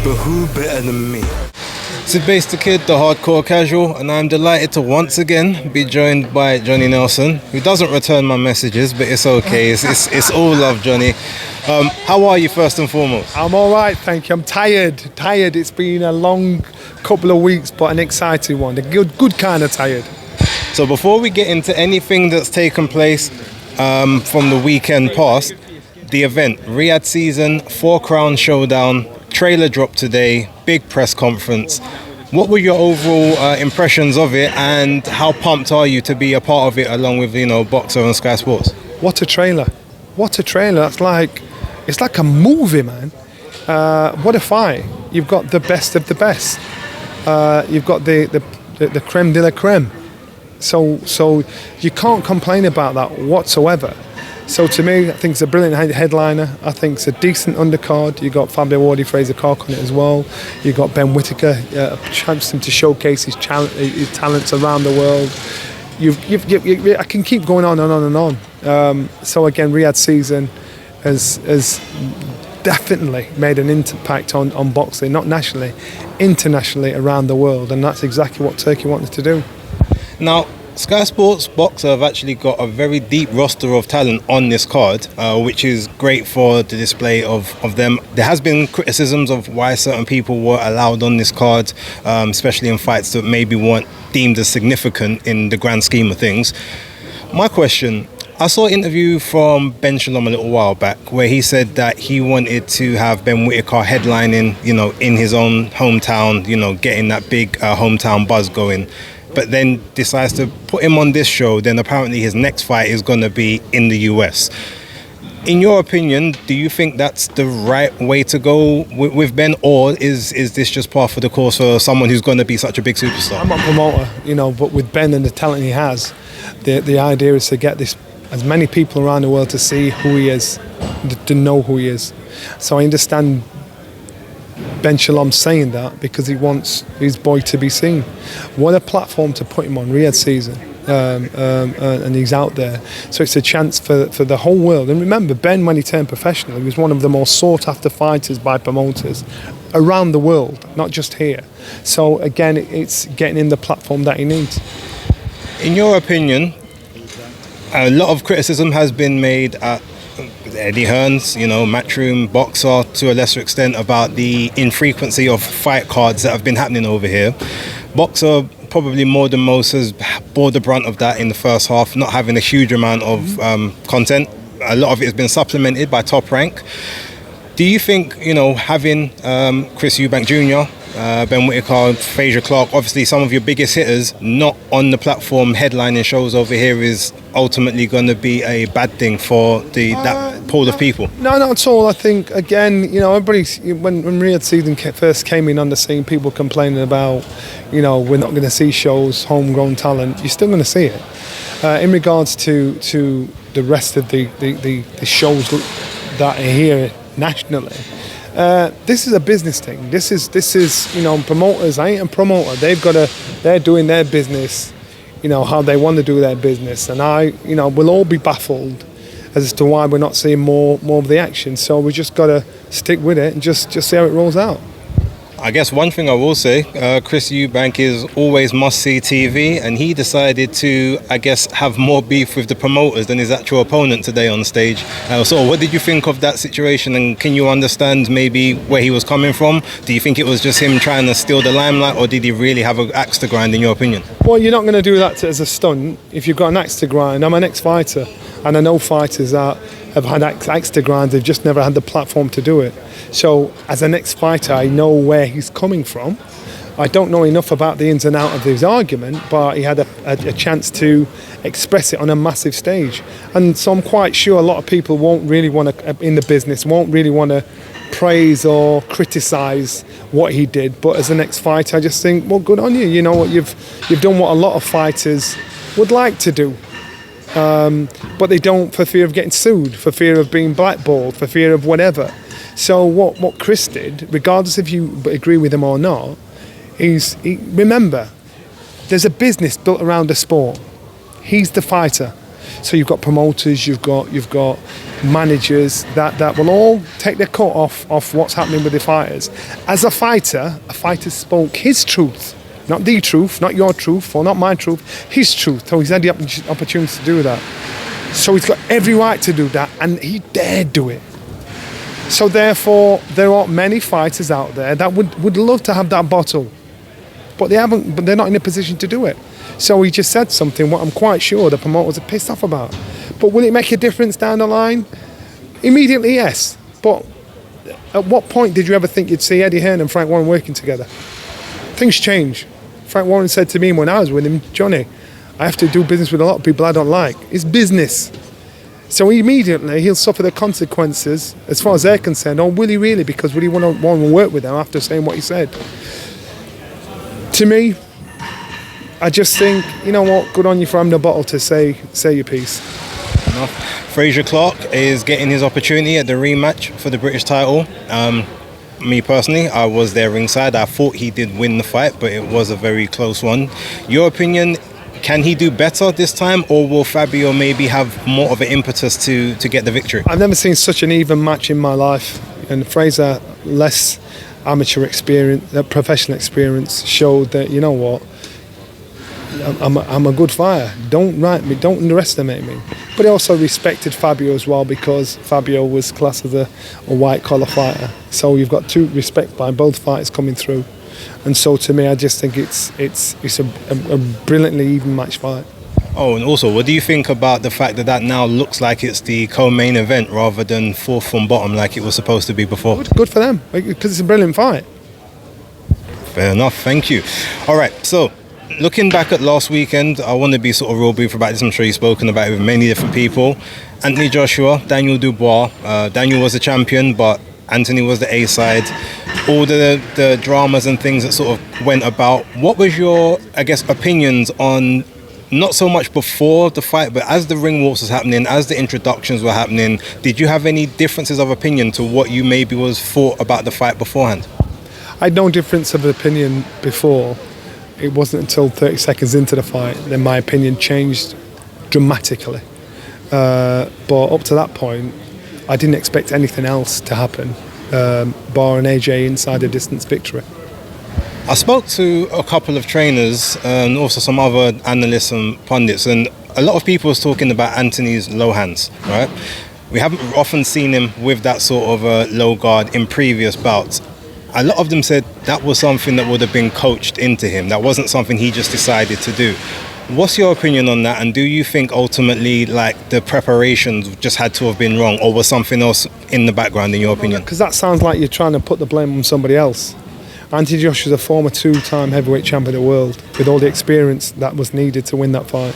But who better than me? Sid Bass the Kid, the hardcore casual, and I'm delighted to once again be joined by Johnny Nelson, who doesn't return my messages, but it's okay. It's all love, Johnny. How are you first and foremost? I'm all right, thank you. I'm tired. It's been a long couple of weeks, but an exciting one. A good kind of tired. So before we get into anything that's taken place from the weekend past, the event, Riyadh season, 4 Crown Showdown, trailer dropped today, big press conference. What were your overall impressions of it, and how pumped are you to be a part of it along with, Boxer and Sky Sports? What a trailer. It's like a movie, man. What a fight. You've got the best of the best. You've got the creme de la creme. So you can't complain about that whatsoever. So to me, I think it's a brilliant headliner. I think it's a decent undercard. You got Fabio, Wardley, Frazer on it as well. You got Ben Whittaker, a chance to showcase his talents around the world. I can keep going on and on and on. So again, Riyadh season has definitely made an impact on boxing, not nationally, internationally around the world, and that's exactly what Turkey wanted to do. Now, Sky Sports Boxer have actually got a very deep roster of talent on this card, which is great for the display of them. There has been criticisms of why certain people were allowed on this card, especially in fights that maybe weren't deemed as significant in the grand scheme of things. My question, I saw an interview from Ben Shalom a little while back where he said that he wanted to have Ben Whittaker headlining, in his own hometown, getting that big hometown buzz going. But then decides to put him on this show, then apparently his next fight is going to be in the US. In your opinion, do you think that's the right way to go with Ben, or is this just par for the course for someone who's going to be such a big superstar? I'm not a promoter, but with Ben and the talent he has, the idea is to get as many people around the world to see who he is, to know who he is. So I understand Ben Shalom saying that because he wants his boy to be seen. What a platform to put him on, Riyadh season, and he's out there. So it's a chance for the whole world. And remember, Ben, when he turned professional, he was one of the most sought after fighters by promoters around the world, not just here. So again, it's getting in the platform that he needs. In your opinion, a lot of criticism has been made at Eddie Hearn's, Matchroom, Boxer, to a lesser extent, about the infrequency of fight cards that have been happening over here. Boxer, probably more than most, has bore the brunt of that in the first half, not having a huge amount of content. A lot of it has been supplemented by Top Rank. Do you think, having Chris Eubank Jr., Ben Whittaker, Frazer, obviously some of your biggest hitters, not on the platform headlining shows over here is ultimately going to be a bad thing for that pool of people? No, not at all. I think, again, everybody, when Riyadh season first came in on the scene, people complaining about, we're not going to see shows, homegrown talent. You're still going to see it. In regards to the rest of the shows that are here nationally, this is a business thing. This is promoters. I ain't a promoter. They're doing their business, how they want to do their business, and we'll all be baffled as to why we're not seeing more of the action. So we just got to stick with it and just see how it rolls out. I guess one thing I will say, Chris Eubank is always must-see TV, and he decided to, have more beef with the promoters than his actual opponent today on stage. So what did you think of that situation, and can you understand maybe where he was coming from? Do you think it was just him trying to steal the limelight, or did he really have an axe to grind, in your opinion? Well, you're not going to do that as a stunt if you've got an axe to grind. I'm an ex-fighter, and I know fighters that have had axe to grind, they've just never had the platform to do it. So as an ex-fighter, I know where he's coming from. I don't know enough about the ins and outs of his argument, but he had a chance to express it on a massive stage. And so I'm quite sure a lot of people won't really want to, in the business, won't really want to praise or criticise what he did. But as an ex-fighter, I just think, well, good on you. You know what, you've done what a lot of fighters would like to do. But they don't, for fear of getting sued, for fear of being blackballed, for fear of whatever. So what Chris did, regardless if you agree with him or not, remember, there's a business built around the sport. He's the fighter. So you've got promoters, you've got managers that will all take their cut off what's happening with the fighters. As a fighter spoke his truth, not the truth, not your truth, or not my truth, his truth. So he's had the opportunity to do that. So he's got every right to do that, and he dared do it. So therefore, there are many fighters out there that would love to have that bottle, but they're not in a position to do it. So he just said something what I'm quite sure the promoters are pissed off about. But will it make a difference down the line? Immediately, yes. But at what point did you ever think you'd see Eddie Hearn and Frank Warren working together? Things change. Frank Warren said to me when I was with him, Johnny, I have to do business with a lot of people I don't like. It's business. So immediately he'll suffer the consequences as far as they're concerned. Or will he really? Because will he want to work with them after saying what he said? To me, I just think, you know what, good on you for having the bottle to say your piece. Frazer Clark is getting his opportunity at the rematch for the British title. Me personally, I was there ringside. I thought he did win the fight, but it was a very close one. Your opinion, can he do better this time, or will Fabio maybe have more of an impetus to get the victory? I've never seen such an even match in my life, and Frazer, less amateur experience, professional experience, showed that, you know what, I'm a good fighter. Don't underestimate me. But he also respected Fabio as well, because Fabio was classed as a white collar fighter. So you've got two respect by both fighters coming through. And so to me, I just think it's a brilliantly even match fight. Oh, and also, what do you think about the fact that now looks like it's the co-main event rather than fourth from bottom like it was supposed to be before? Good for them, because it's a brilliant fight. Fair enough, thank you. All right, so looking back at last weekend, I want to be sort of real brief about this. I'm sure you've spoken about it with many different people. Anthony Joshua, Daniel Dubois. Daniel was the champion, but Anthony was the A-side. All the dramas and things that sort of went about. What was your, I guess, opinions on, not so much before the fight, but as the ring walks was happening, as the introductions were happening, did you have any differences of opinion to what you maybe was thought about the fight beforehand? I had no difference of opinion before. It wasn't until 30 seconds into the fight that my opinion changed dramatically. But up to that point, I didn't expect anything else to happen, bar an AJ inside a distance victory. I spoke to a couple of trainers and also some other analysts and pundits, and a lot of people was talking about Anthony's low hands, right? We haven't often seen him with that sort of low guard in previous bouts. A lot of them said that was something that would have been coached into him. That wasn't something he just decided to do. What's your opinion on that? And do you think ultimately, like, the preparations just had to have been wrong, or was something else in the background, in your opinion? Because that sounds like you're trying to put the blame on somebody else. Anthony Joshua is a former two-time heavyweight champion of the world, with all the experience that was needed to win that fight.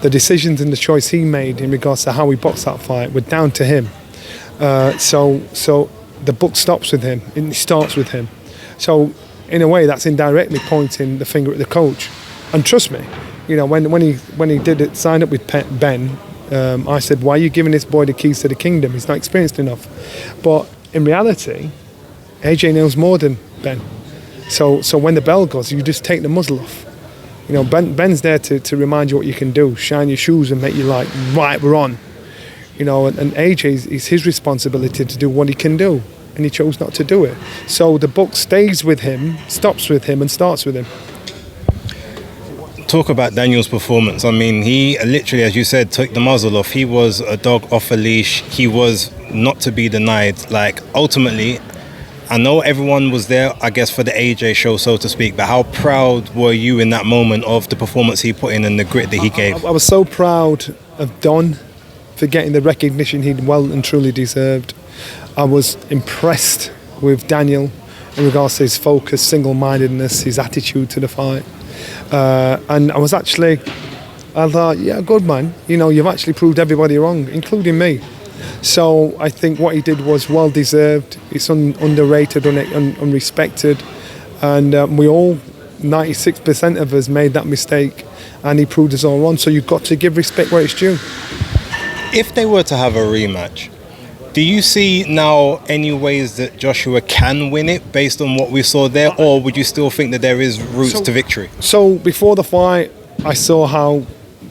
The decisions and the choice he made in regards to how he boxed that fight were down to him. So the book stops with him, it starts with him. So in a way, that's indirectly pointing the finger at the coach. And trust me, you know, when he did it, signed up with Ben, I said, why are you giving this boy the keys to the kingdom? He's not experienced enough. But in reality, AJ knows more than Ben. So when the bell goes, you just take the muzzle off. You know, Ben's there to remind you what you can do, shine your shoes and make you like, right, we're on. You know, and AJ is his responsibility to do what he can do, and he chose not to do it. So the book stays with him, stops with him, and starts with him. Talk about Daniel's performance. I mean, he literally, as you said, took the muzzle off. He was a dog off a leash. He was not to be denied. Like, ultimately, I know everyone was there, I guess, for the AJ show, so to speak, but how proud were you in that moment of the performance he put in and the grit that he gave? I was so proud of Don for getting the recognition he'd well and truly deserved. I was impressed with Daniel in regards to his focus, single-mindedness, his attitude to the fight. And I thought, yeah, good man. You know, you've actually proved everybody wrong, including me. So I think what he did was well deserved. It's underrated, unrespected, and we all, 96% of us, made that mistake, and he proved us all wrong. So you've got to give respect where it's due. If they were to have a rematch, do you see now any ways that Joshua can win it based on what we saw there, or would you still think that there is routes to victory? So before the fight, I saw how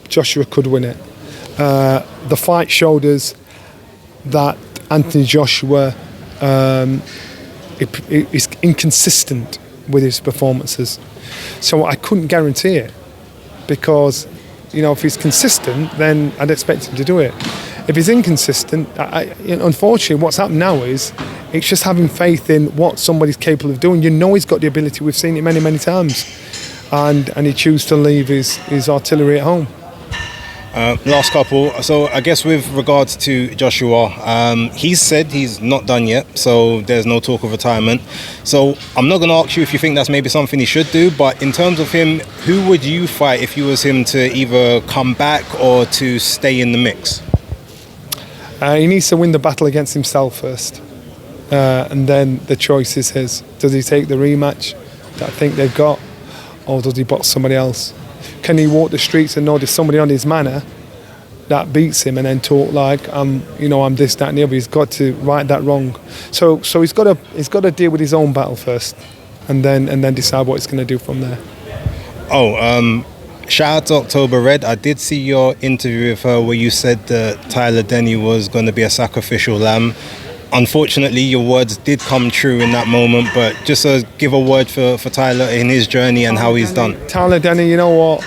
Joshua could win it. The fight showed us that Anthony Joshua is inconsistent with his performances. So I couldn't guarantee it, because if he's consistent, then I'd expect him to do it. If he's inconsistent, unfortunately what's happened now is it's just having faith in what somebody's capable of doing. He's got the ability. We've seen it many, many times, and he chose to leave his artillery at home. Last couple. So I guess with regards to Joshua, he's said he's not done yet, so there's no talk of retirement. So I'm not going to ask you if you think that's maybe something he should do, but in terms of him, who would you fight if you was him to either come back or to stay in the mix? He needs to win the battle against himself first, and then the choice is his. Does he take the rematch that I think they've got, or does he box somebody else? Can he walk the streets and know there's somebody on his manor that beats him, and then talk like I'm this, that, and the other? He's got to right that wrong. So he's got to deal with his own battle first, and then decide what he's going to do from there. Shout out to October Red. I did see your interview with her where you said that Tyler Denny was going to be a sacrificial lamb. Unfortunately, your words did come true in that moment, but just give a word for Tyler in his journey and how he's done. Tyler Denny, you know what?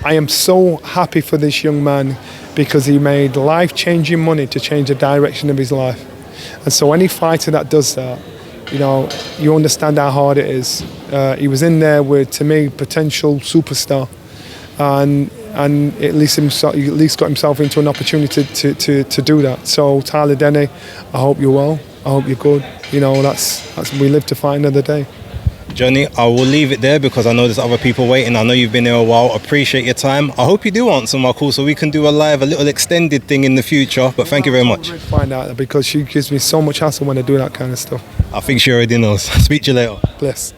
I am so happy for this young man, because he made life-changing money to change the direction of his life. And so any fighter that does that, you understand how hard it is. He was in there with, to me, potential superstar. And at least got himself into an opportunity to do that. So Tyler Denny, I hope you're well. I hope you're good. That's we live to fight another day. Johnny, I will leave it there because I know there's other people waiting. I know you've been there a while. Appreciate your time. I hope you do answer my call so we can do a little extended thing in the future. But thank you very much. Find out, because she gives me so much hassle when I do that kind of stuff. I think she already knows. Speak to you later. Bless.